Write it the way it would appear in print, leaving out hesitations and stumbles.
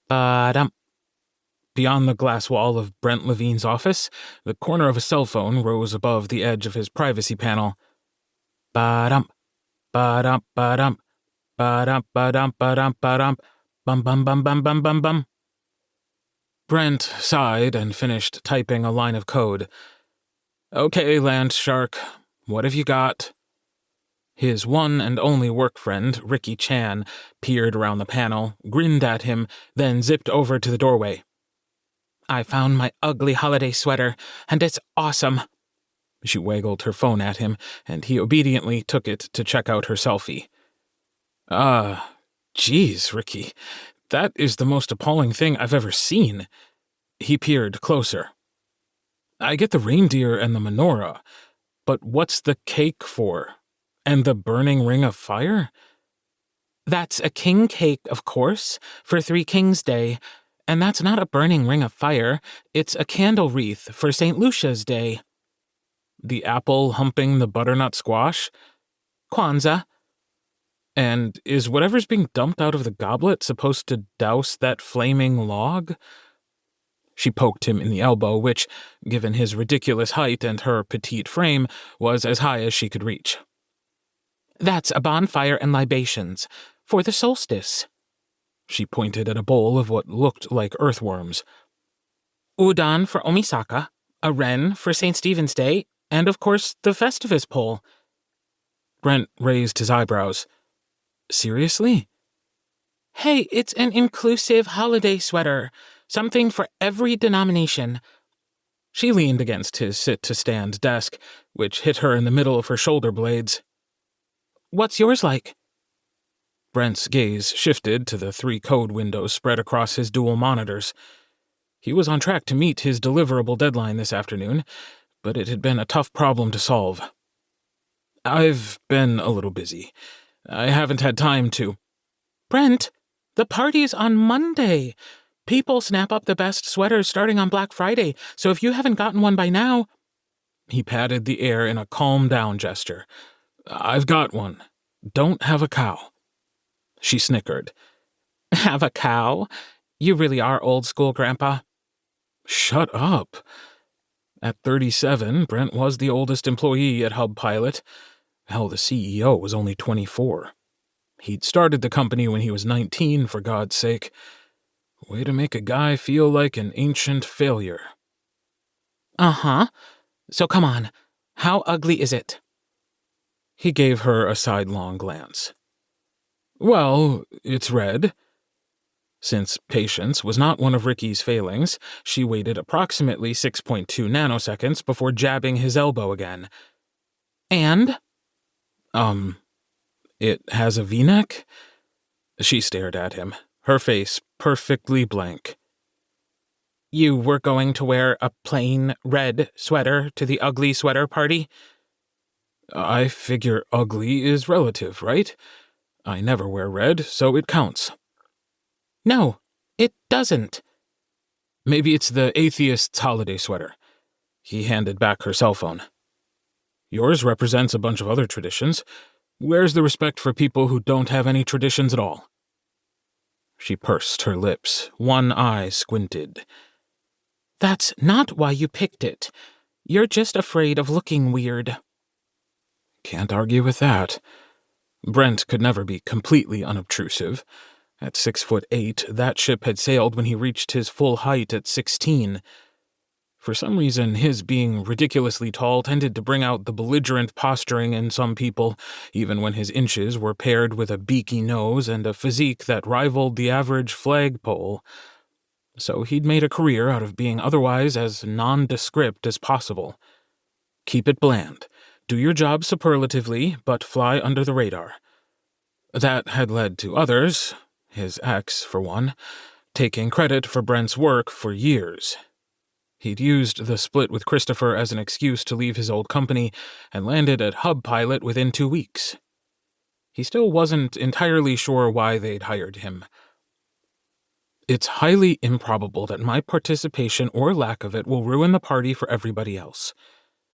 Ba-dum. Beyond the glass wall of Brent Levine's office, the corner of a cell phone rose above the edge of his privacy panel. Ba-dum, ba-dum, ba-dum, ba-dum, ba-dum, ba-dum, ba-dum, bum bum bum bum bum bum bum. Brent sighed and finished typing a line of code. Okay, Land Shark, what have you got? His one and only work friend, Ricky Chan, peered around the panel, grinned at him, then zipped over to the doorway. I found my ugly holiday sweater, and it's awesome. She waggled her phone at him, and he obediently took it to check out her selfie. Geez, Ricky, that is the most appalling thing I've ever seen. He peered closer. I get the reindeer and the menorah, but what's the cake for? And the burning ring of fire? That's a king cake, of course, for Three Kings Day. And that's not a burning ring of fire, it's a candle wreath for St. Lucia's Day. The apple humping the butternut squash? Kwanzaa. And is whatever's being dumped out of the goblet supposed to douse that flaming log? She poked him in the elbow, which, given his ridiculous height and her petite frame, was as high as she could reach. That's a bonfire and libations, for the solstice. She pointed at a bowl of what looked like earthworms. Udon for Omisaka, a wren for St. Stephen's Day, and of course the Festivus pole. Brent raised his eyebrows. Seriously? Hey, it's an inclusive holiday sweater, something for every denomination. She leaned against his sit-to-stand desk, which hit her in the middle of her shoulder blades. What's yours like? Brent's gaze shifted to the 3 code windows spread across his dual monitors. He was on track to meet his deliverable deadline this afternoon, but it had been a tough problem to solve. I've been a little busy. I haven't had time to... Brent, the party's on Monday. People snap up the best sweaters starting on Black Friday, so if you haven't gotten one by now... He patted the air in a calm-down gesture. I've got one. Don't have a cow. She snickered. Have a cow? You really are old school, Grandpa. Shut up. At 37, Brent was the oldest employee at Hub Pilot. Hell, the CEO was only 24. He'd started the company when he was 19, for God's sake. Way to make a guy feel like an ancient failure. Uh-huh. So come on, how ugly is it? He gave her a sidelong glance. Well, it's red. Since patience was not one of Ricky's failings, she waited approximately 6.2 nanoseconds before jabbing his elbow again. And? It has a V-neck? She stared at him, her face perfectly blank. You were going to wear a plain red sweater to the ugly sweater party? I figure ugly is relative, right? I never wear red, so it counts. No, it doesn't. Maybe it's the atheist's holiday sweater. He handed back her cell phone. Yours represents a bunch of other traditions. Where's the respect for people who don't have any traditions at all? She pursed her lips, one eye squinted. That's not why you picked it. You're just afraid of looking weird. Can't argue with that. Brent could never be completely unobtrusive. At 6'8", that ship had sailed when he reached his full height at 16. For some reason, his being ridiculously tall tended to bring out the belligerent posturing in some people, even when his inches were paired with a beaky nose and a physique that rivaled the average flagpole. So he'd made a career out of being otherwise as nondescript as possible. Keep it bland. Do your job superlatively, but fly under the radar. That had led to others, his ex for one, taking credit for Brent's work for years. He'd used the split with Christopher as an excuse to leave his old company and landed at Hub Pilot within 2 weeks. He still wasn't entirely sure why they'd hired him. It's highly improbable that my participation or lack of it will ruin the party for everybody else.